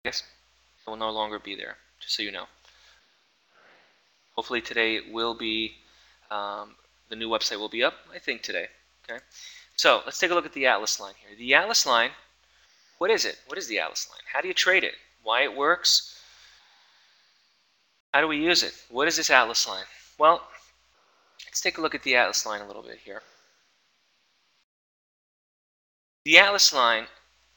Yes, it will no longer be there, just so you know. Hopefully today it will be, the new website will be up, I think today. Okay, so let's take a look at the Atlas line here. The Atlas line, what is it? What is the Atlas line? How do you trade it? Why it works? How do we use it? What is this Atlas line? Well, let's take a look at the Atlas line a little bit here. The Atlas line,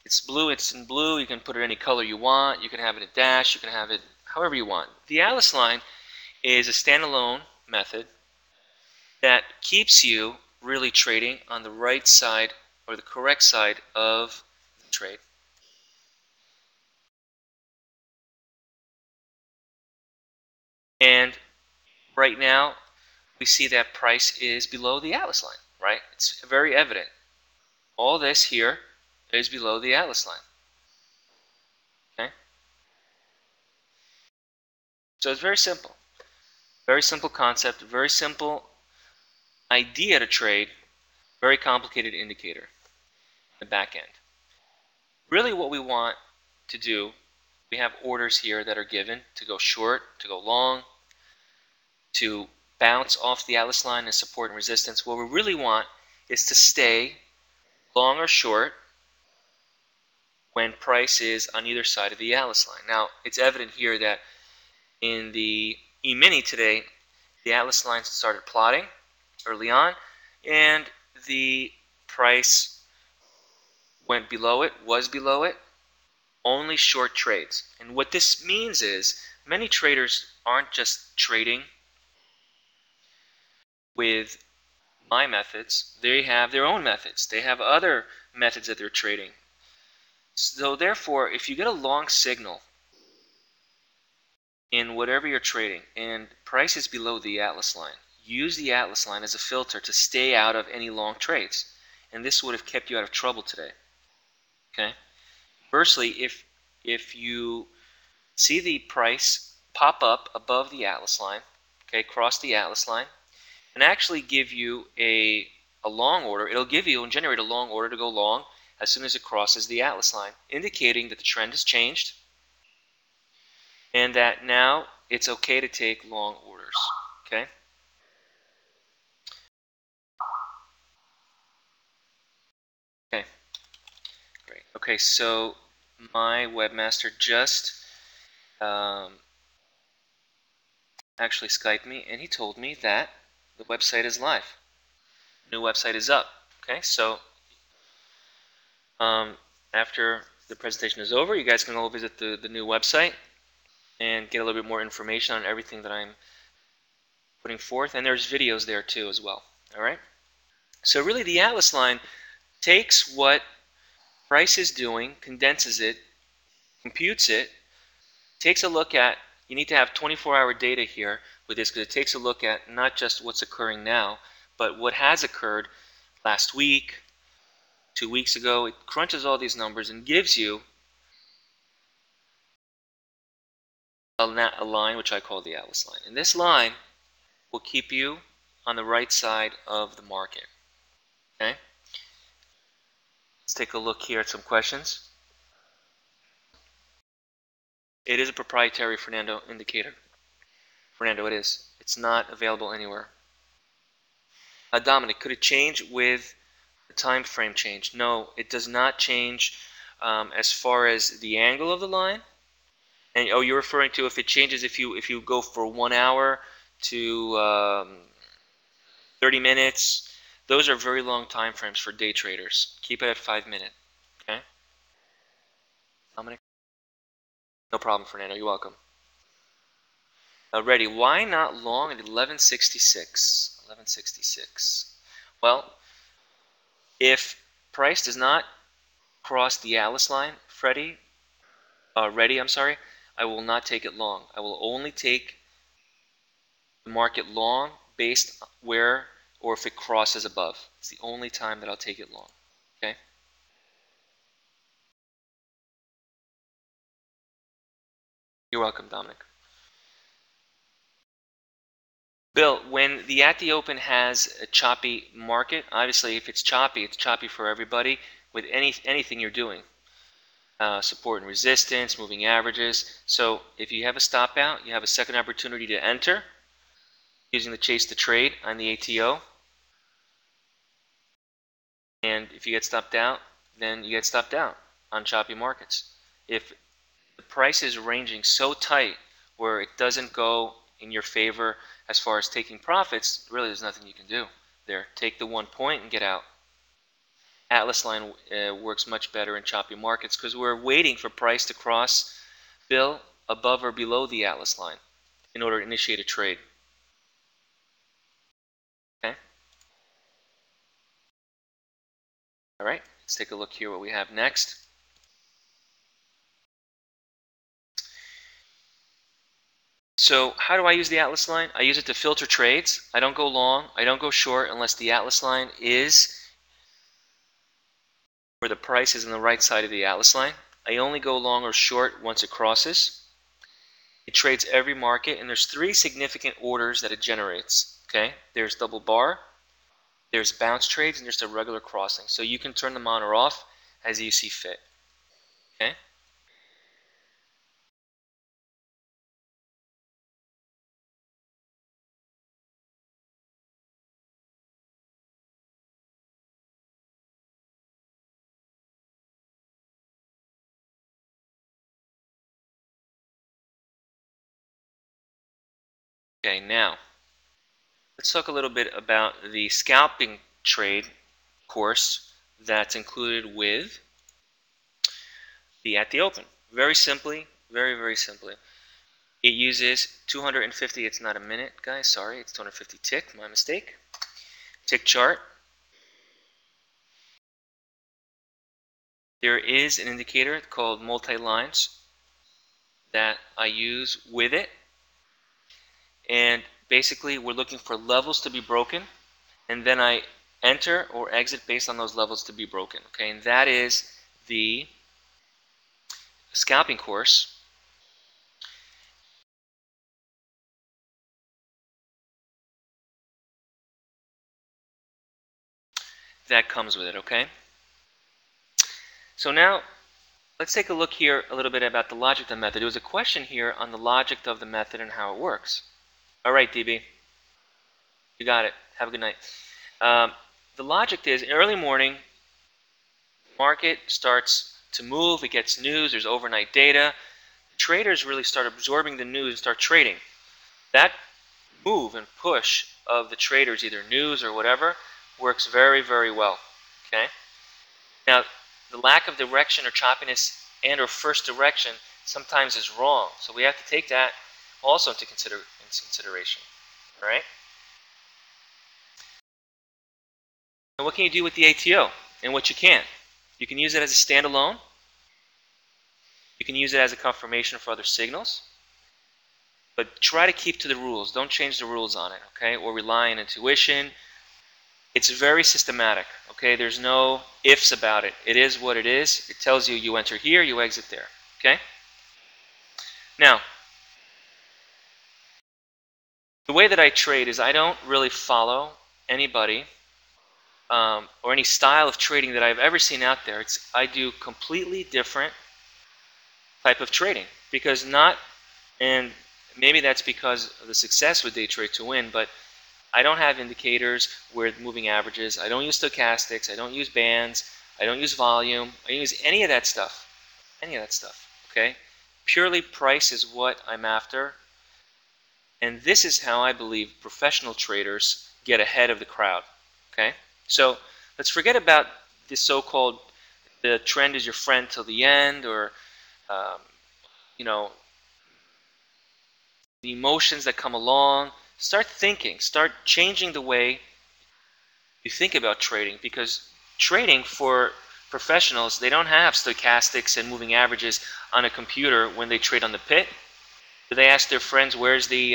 it's blue, it's in blue, you can put it any color you want, you can have it a dash, you can have it however you want. The Atlas line is a standalone method that keeps you really trading on the right side or the correct side of the trade. And right now, we see that price is below the Atlas line, right? It's very evident. All this here is below the Atlas line. Okay? So it's very simple. Very simple concept, very simple idea to trade, very complicated indicator, the back end. Really what we want to do, we have orders here that are given to go short, to go long, to bounce off the Atlas line as support and resistance. What we really want is to stay long or short when price is on either side of the Atlas line. Now, it's evident here that in the E-mini today, the Atlas line started plotting early on, and the price went below it, was below it, only short trades. And what this means is many traders aren't just trading with my methods, they have their own methods. They have other methods that they're trading. So therefore, if you get a long signal in whatever you're trading and price is below the Atlas line, use the Atlas line as a filter to stay out of any long trades. And this would have kept you out of trouble today. Okay? Conversely, if you see the price pop up above the Atlas line, okay, cross the Atlas line, and actually give you a long order, it'll give you and generate a long order to go long as soon as it crosses the Atlas line, indicating that the trend has changed and that now it's okay to take long orders. Okay? Okay. Great. Okay, so my webmaster just actually Skyped me and he told me that the website is live. New website is up. Okay, so after the presentation is over, you guys can go visit the new website and get a little bit more information on everything that I'm putting forth. And there's videos there too as well. All right. So really the Atlas line takes what price is doing, condenses it, computes it, takes a look at, you need to have 24-hour data here with this because it takes a look at not just what's occurring now, but what has occurred last week, 2 weeks ago. It crunches all these numbers and gives you a line which I call the Atlas line. And this line will keep you on the right side of the market. Okay? Let's take a look here at some questions. It is a proprietary Fernando indicator. Fernando, it is. It's not available anywhere. Dominic, could it change with the time frame change? No, it does not change as far as the angle of the line. And oh, you're referring to if it changes if you go for 1 hour to 30 minutes. Those are very long time frames for day traders. Keep it at 5 minutes. Okay? Dominic? No problem, Fernando. You're welcome. Ready. Why not long at 1166? 1166. Well, if price does not cross the Atlas line, I'm sorry, I will not take it long. I will only take the market long based where or if it crosses above. It's the only time that I'll take it long. Okay? You're welcome, Dominic. Bill, when the at the open has a choppy market, obviously if it's choppy for everybody with anything you're doing. support and resistance, moving averages. So if you have a stop out, you have a second opportunity to enter using the chase to trade on the ATO. And if you get stopped out, then you get stopped out on choppy markets. If the price is ranging so tight where it doesn't go in your favor as far as taking profits, really there's nothing you can do there. Take the 1 point and get out. Atlas line works much better in choppy markets because we're waiting for price to cross fill above or below the Atlas line in order to initiate a trade. Okay. All right, let's take a look here what we have next. So how do I use the Atlas line? I use it to filter trades. I don't go long, I don't go short unless the Atlas line is where the price is on the right side of the Atlas line. I only go long or short once it crosses. It trades every market, and there's 3 significant orders that it generates. Okay, there's double bar, there's bounce trades, and there's a regular crossing. So you can turn them on or off as you see fit. Okay. Okay, now let's talk a little bit about the scalping trade course that's included with the At the Open. Very simply, very simply, it uses 250, it's not a minute, guys, sorry, it's 250 tick, my mistake. Tick chart. There is an indicator called multi-lines that I use with it. And basically, we're looking for levels to be broken, and then I enter or exit based on those levels to be broken. Okay, and that is the scalping course. That comes with it, okay? So now, let's take a look here a little bit about the logic of the method. There was a question here on the logic of the method and how it works. All right, DB. You got it. Have a good night. The logic is, in early morning, market starts to move, it gets news, there's overnight data. Traders really start absorbing the news and start trading. That move and push of the traders, either news or whatever, works very well. Okay. Now, the lack of direction or choppiness and or first direction sometimes is wrong, so we have to take that also into consideration. All right. And what can you do with the ATO? And what you can't. You can use it as a standalone. You can use it as a confirmation for other signals. But try to keep to the rules. Don't change the rules on it, okay? Or rely on intuition. It's very systematic, okay? There's no ifs about it. It is what it is. It tells you you enter here, you exit there, okay? Now, the way that I trade is I don't really follow anybody or any style of trading that I've ever seen out there. I do completely different type of trading because and maybe that's because of the success with DayTradeToWin, but I don't have indicators with moving averages. I don't use stochastics. I don't use bands. I don't use volume. I don't use any of that stuff. Okay? Purely price is what I'm after. And this is how I believe professional traders get ahead of the crowd. Okay? So let's forget about this so-called the trend is your friend till the end, or you know, the emotions that come along. Start thinking, start changing the way you think about trading, because trading for professionals, they don't have stochastics and moving averages on a computer when they trade on the pit. Do they ask their friends, where's the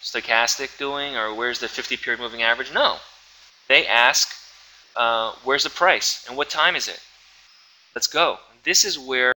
stochastic doing, or where's the 50-period moving average? No. They ask, where's the price and what time is it? Let's go. This is where